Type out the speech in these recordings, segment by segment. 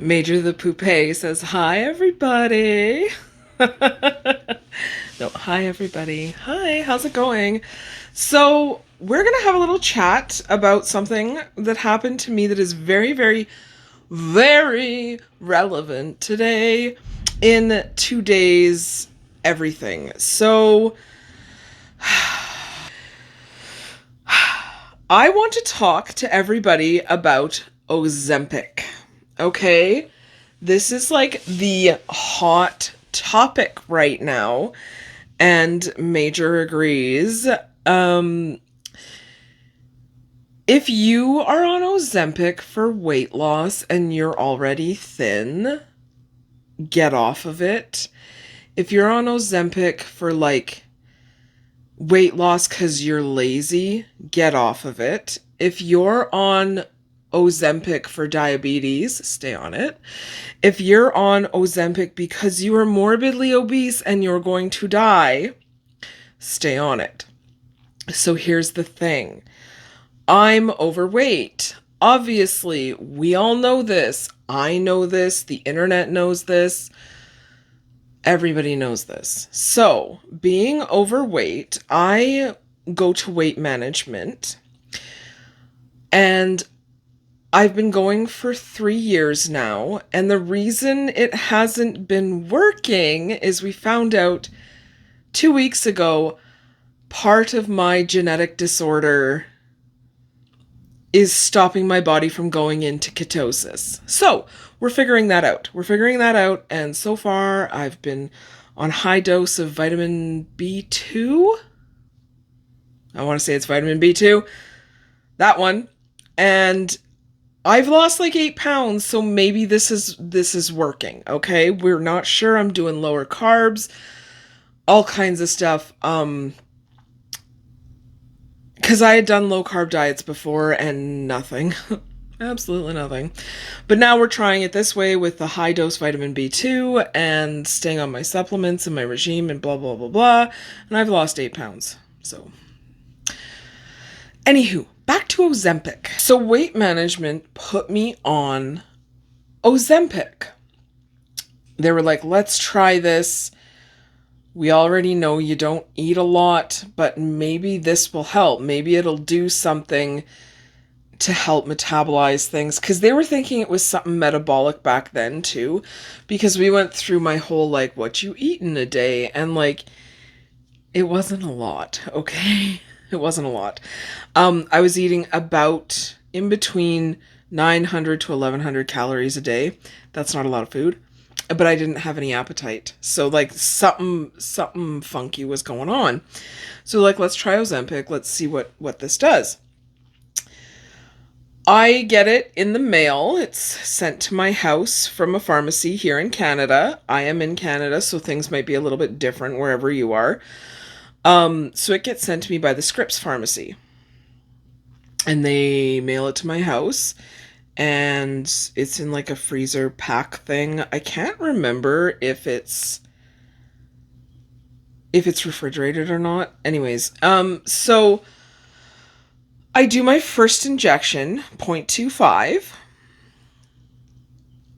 Major the Poupée says, hi, everybody. No, hi, everybody. Hi, how's it going? So, we're going to have a little chat about something that happened to me that is very, very, very relevant today in today's everything. So, I want to talk to everybody about Ozempic. Okay? This is like the hot topic right now, and Major agrees. If you are on Ozempic for weight loss and you're already thin, get off of it. If you're on Ozempic for like weight loss because you're lazy, get off of it. If you're on Ozempic for diabetes, stay on it. If you're on Ozempic because you are morbidly obese and you're going to die, stay on it. So here's the thing. I'm overweight. Obviously, we all know this. I know this. The internet knows this. Everybody knows this. So, being overweight, I go to weight management, and I've been going for 3 years now, and the reason it hasn't been working is we found out 2 weeks ago part of my genetic disorder is stopping my body from going into ketosis. So, we're figuring that out. And so far I've been on high dose of vitamin B2. I want to say it's vitamin B2. That one. And I've lost like 8 pounds, so maybe this is working, okay? We're not sure. I'm doing lower carbs, all kinds of stuff. Because I had done low carb diets before and nothing. Absolutely nothing. But now we're trying it this way with the high dose vitamin B2 and staying on my supplements and my regime and blah, blah, blah, blah. And I've lost 8 pounds. So, anywho, back to Ozempic. So weight management put me on Ozempic. They were like, let's try this. We already know you don't eat a lot, but maybe this will help. Maybe it'll do something to help metabolize things. Because they were thinking it was something metabolic back then too. Because we went through my whole, like, what you eat in a day. And, like, it wasn't a lot, okay? It wasn't a lot. I was eating about in between 900 to 1100 calories a day. That's not a lot of food. But I didn't have any appetite. So, like, something funky was going on. So, like, let's try Ozempic. Let's see what this does. I get it in the mail. It's sent to my house from a pharmacy here in Canada. I am in Canada, so things might be a little bit different wherever you are. So it gets sent to me by the Scripps Pharmacy. And they mail it to my house. And it's in like a freezer pack thing. I can't remember if it's refrigerated or not. Anyways, so I do my first injection, 0.25.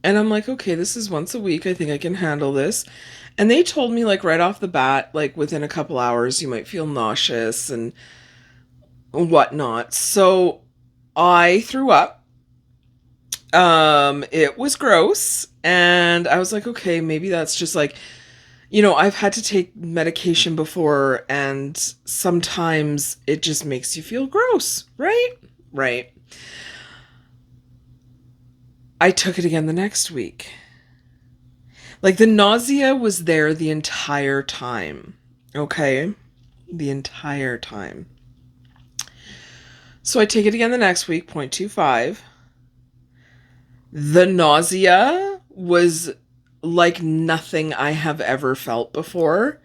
And I'm like, okay, this is once a week. I think I can handle this. And they told me, like, right off the bat, like, within a couple hours, you might feel nauseous and whatnot. So I threw up. It was gross, and I was like, okay, maybe that's just like, I've had to take medication before, and sometimes it just makes you feel gross, right? Right. I took it again the next week. Like, the nausea was there the entire time, okay? The entire time. So I take it again the next week, 0.25. The nausea was like nothing I have ever felt before.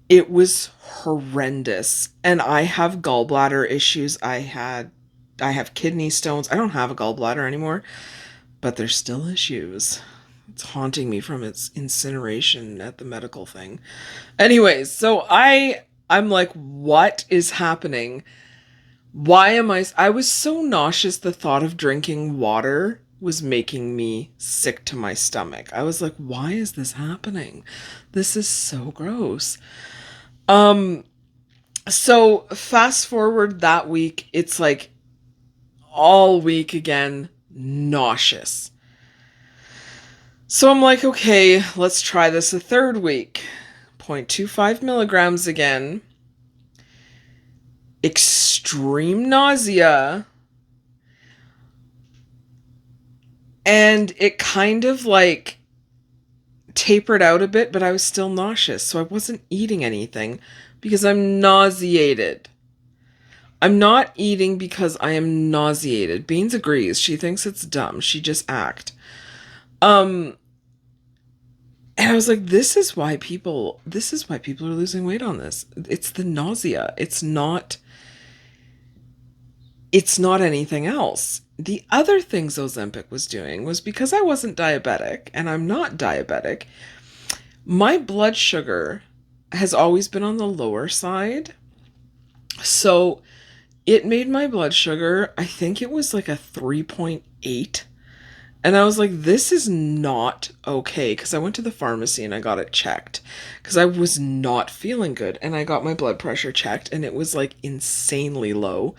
It was horrendous. And I have gallbladder issues. I have kidney stones. I don't have a gallbladder anymore, but there's still issues. It's haunting me from its incineration at the medical thing. Anyways, so I'm like, what is happening? Why am I was so nauseous the thought of drinking water was making me sick to my stomach. I was like, why is this happening? This is so gross. So fast forward that week, it's like all week again, nauseous. So I'm like, okay, let's try this a third week. 0.25 milligrams again. Extreme nausea. And it kind of like tapered out a bit, but I was still nauseous. So I wasn't eating anything because I'm nauseated. I'm not eating because I am nauseated. Beans agrees. She thinks it's dumb. She just act. And I was like, this is why people are losing weight on this. It's the nausea. It's not anything else. The other things Ozempic was doing was because I wasn't diabetic and I'm not diabetic. My blood sugar has always been on the lower side. So it made my blood sugar, I think it was like a 3.8. And I was like, this is not okay. Because I went to the pharmacy and I got it checked. Because I was not feeling good. And I got my blood pressure checked and it was like insanely low.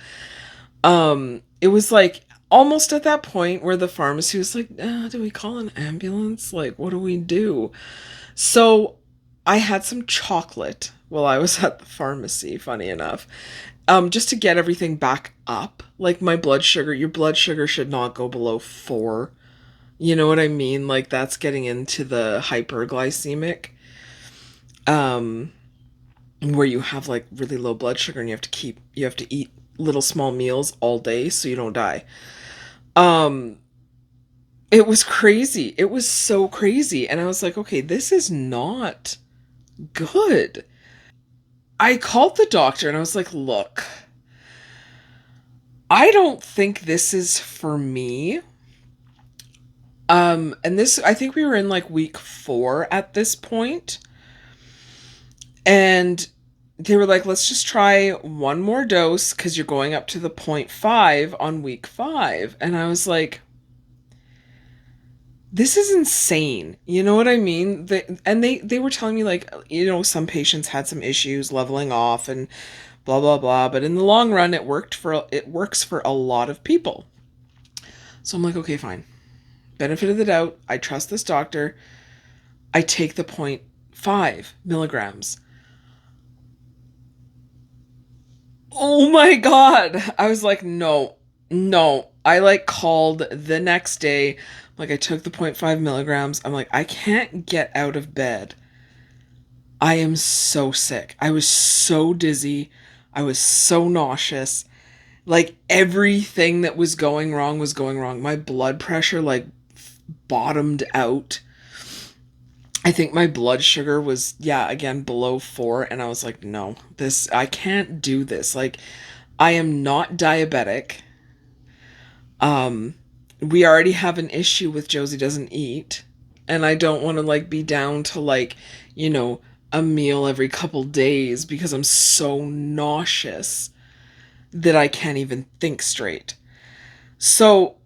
It was like almost at that point where the pharmacy was like, do we call an ambulance? Like, what do we do? So I had some chocolate while I was at the pharmacy, funny enough, just to get everything back up. Like my blood sugar, your blood sugar should not go below 4. You know what I mean? Like that's getting into the hyperglycemic, where you have like really low blood sugar and you have to eat little small meals all day so you don't die. It was crazy. It was so crazy. And I was like, okay, this is not good. I called the doctor and I was like, look, I don't think this is for me. And this, I think we were in like week 4 at this point. And they were like, let's just try one more dose because you're going up to the 0.5 on week 5. And I was like, this is insane. You know what I mean? They were telling me like, you know, some patients had some issues leveling off and blah, blah, blah. But in the long run, it works for a lot of people. So I'm like, okay, fine. Benefit of the doubt. I trust this doctor. I take the 0.5 milligrams. Oh my God. I was like, no. I like called the next day. Like I took the 0.5 milligrams. I'm like, I can't get out of bed. I am so sick. I was so dizzy. I was so nauseous. Like everything that was going wrong was going wrong. My blood pressure like bottomed out. I think my blood sugar was, again, below 4. And I was like, no, I can't do this. Like, I am not diabetic. We already have an issue with Josie doesn't eat. And I don't want to like be down to like, you know, a meal every couple days because I'm so nauseous that I can't even think straight. So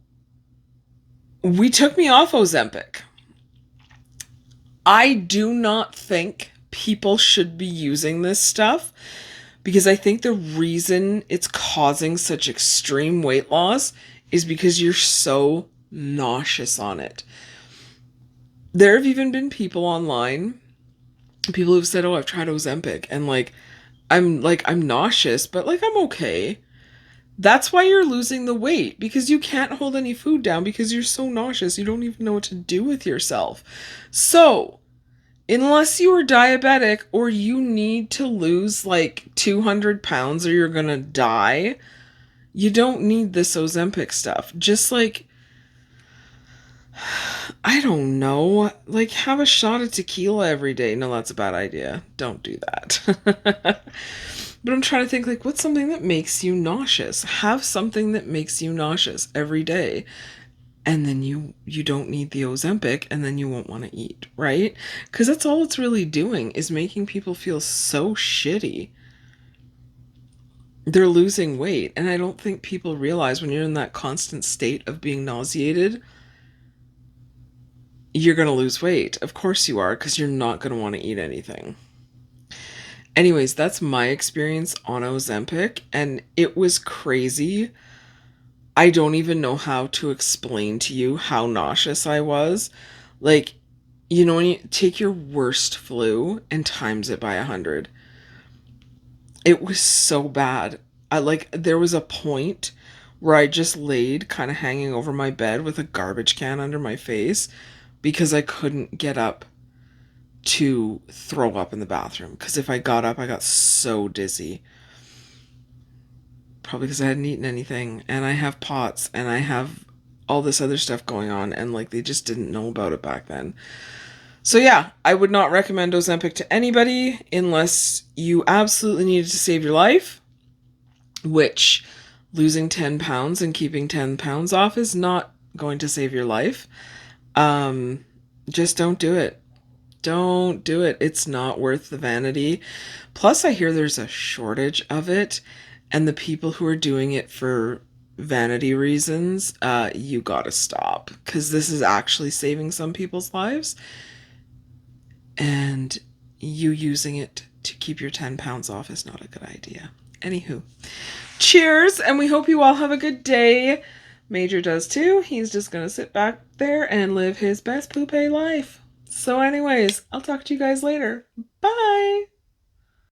we took me off Ozempic. I do not think people should be using this stuff because I think the reason it's causing such extreme weight loss is because you're so nauseous on it. There have even been people online, people who've said, oh, I've tried Ozempic and I'm nauseous, but like I'm okay. That's why you're losing the weight, because you can't hold any food down because you're so nauseous. You don't even know what to do with yourself. So, unless you are diabetic or you need to lose like 200 pounds or you're going to die, you don't need this Ozempic stuff. Just like, I don't know, like have a shot of tequila every day. No, that's a bad idea. Don't do that. But I'm trying to think, like, what's something that makes you nauseous? Have something that makes you nauseous every day. And then you don't need the Ozempic, and then you won't want to eat, right? Because that's all it's really doing, is making people feel so shitty. They're losing weight. And I don't think people realize when you're in that constant state of being nauseated, you're going to lose weight. Of course you are, because you're not going to want to eat anything. Anyways, that's my experience on Ozempic, and it was crazy. I don't even know how to explain to you how nauseous I was. Like, you know, when you take your worst flu and times it by 100, it was so bad. There was a point where I just laid kind of hanging over my bed with a garbage can under my face because I couldn't get up to throw up in the bathroom. Because if I got up, I got so dizzy. Probably because I hadn't eaten anything, and I have POTS, and I have all this other stuff going on, and like they just didn't know about it back then. So yeah, I would not recommend Ozempic to anybody unless you absolutely needed to save your life, which losing 10 pounds and keeping 10 pounds off is not going to save your life. Just don't do it. Don't do it. It's not worth the vanity. Plus, I hear there's a shortage of it, and the people who are doing it for vanity reasons, you gotta stop, because this is actually saving some people's lives, and you using it to keep your 10 pounds off is not a good idea. Anywho, cheers, and we hope you all have a good day. Major does too. He's just gonna sit back there and live his best poupée life. So anyways, I'll talk to you guys later. Bye!